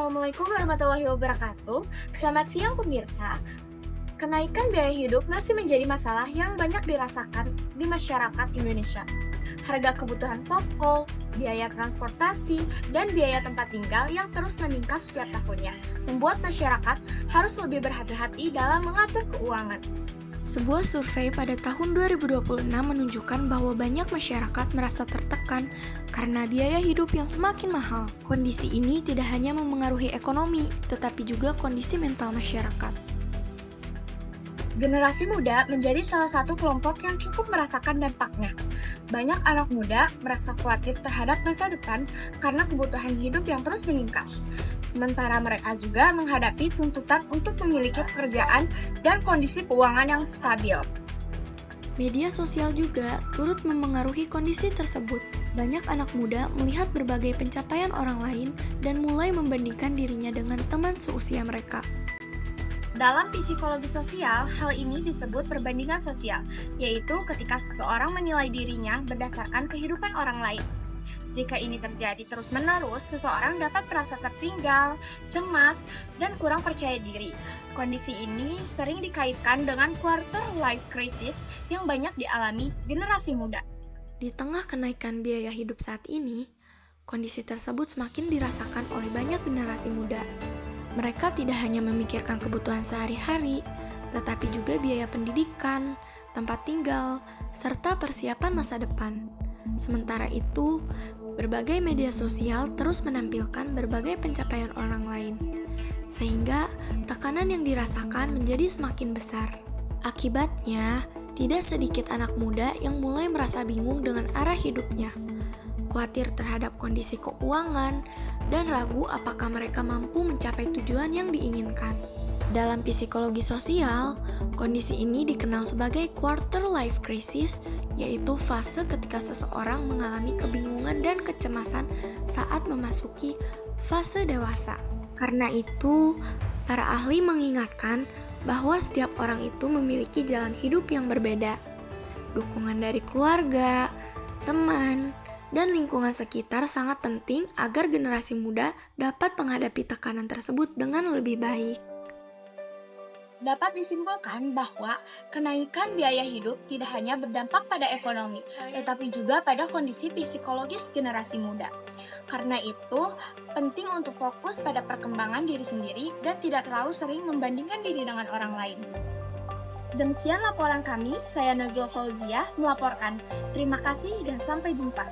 Assalamualaikum warahmatullahi wabarakatuh. Selamat siang pemirsa. Kenaikan biaya hidup masih menjadi masalah yang banyak dirasakan di masyarakat Indonesia. Harga kebutuhan pokok, biaya transportasi, dan biaya tempat tinggal yang terus meningkat setiap tahunnya membuat masyarakat harus lebih berhati-hati dalam mengatur keuangan. Sebuah survei pada tahun 2026 menunjukkan bahwa banyak masyarakat merasa tertekan karena biaya hidup yang semakin mahal. Kondisi ini tidak hanya memengaruhi ekonomi, tetapi juga kondisi mental masyarakat. Generasi muda menjadi salah satu kelompok yang cukup merasakan dampaknya. Banyak anak muda merasa khawatir terhadap masa depan karena kebutuhan hidup yang terus meningkat. Sementara mereka juga menghadapi tuntutan untuk memiliki pekerjaan dan kondisi keuangan yang stabil. Media sosial juga turut memengaruhi kondisi tersebut. Banyak anak muda melihat berbagai pencapaian orang lain dan mulai membandingkan dirinya dengan teman seusia mereka. Dalam psikologi sosial, hal ini disebut perbandingan sosial, yaitu ketika seseorang menilai dirinya berdasarkan kehidupan orang lain. Jika ini terjadi terus-menerus, seseorang dapat merasa tertinggal, cemas, dan kurang percaya diri. Kondisi ini sering dikaitkan dengan quarter life crisis yang banyak dialami generasi muda. Di tengah kenaikan biaya hidup saat ini, kondisi tersebut semakin dirasakan oleh banyak generasi muda. Mereka tidak hanya memikirkan kebutuhan sehari-hari, tetapi juga biaya pendidikan, tempat tinggal, serta persiapan masa depan. Sementara itu, berbagai media sosial terus menampilkan berbagai pencapaian orang lain, sehingga tekanan yang dirasakan menjadi semakin besar. Akibatnya, tidak sedikit anak muda yang mulai merasa bingung dengan arah hidupnya, khawatir terhadap kondisi keuangan, dan ragu apakah mereka mampu mencapai tujuan yang diinginkan. Dalam psikologi sosial, kondisi ini dikenal sebagai quarter life crisis, yaitu fase ketika seseorang mengalami kebingungan dan kecemasan saat memasuki fase dewasa. Karena itu, para ahli mengingatkan bahwa setiap orang itu memiliki jalan hidup yang berbeda. Dukungan dari keluarga, teman, dan lingkungan sekitar sangat penting agar generasi muda dapat menghadapi tekanan tersebut dengan lebih baik. Dapat disimpulkan bahwa kenaikan biaya hidup tidak hanya berdampak pada ekonomi, tetapi juga pada kondisi psikologis generasi muda. Karena itu, penting untuk fokus pada perkembangan diri sendiri dan tidak terlalu sering membandingkan diri dengan orang lain. Demikian laporan kami, saya Nazwa Fauziah melaporkan. Terima kasih dan sampai jumpa.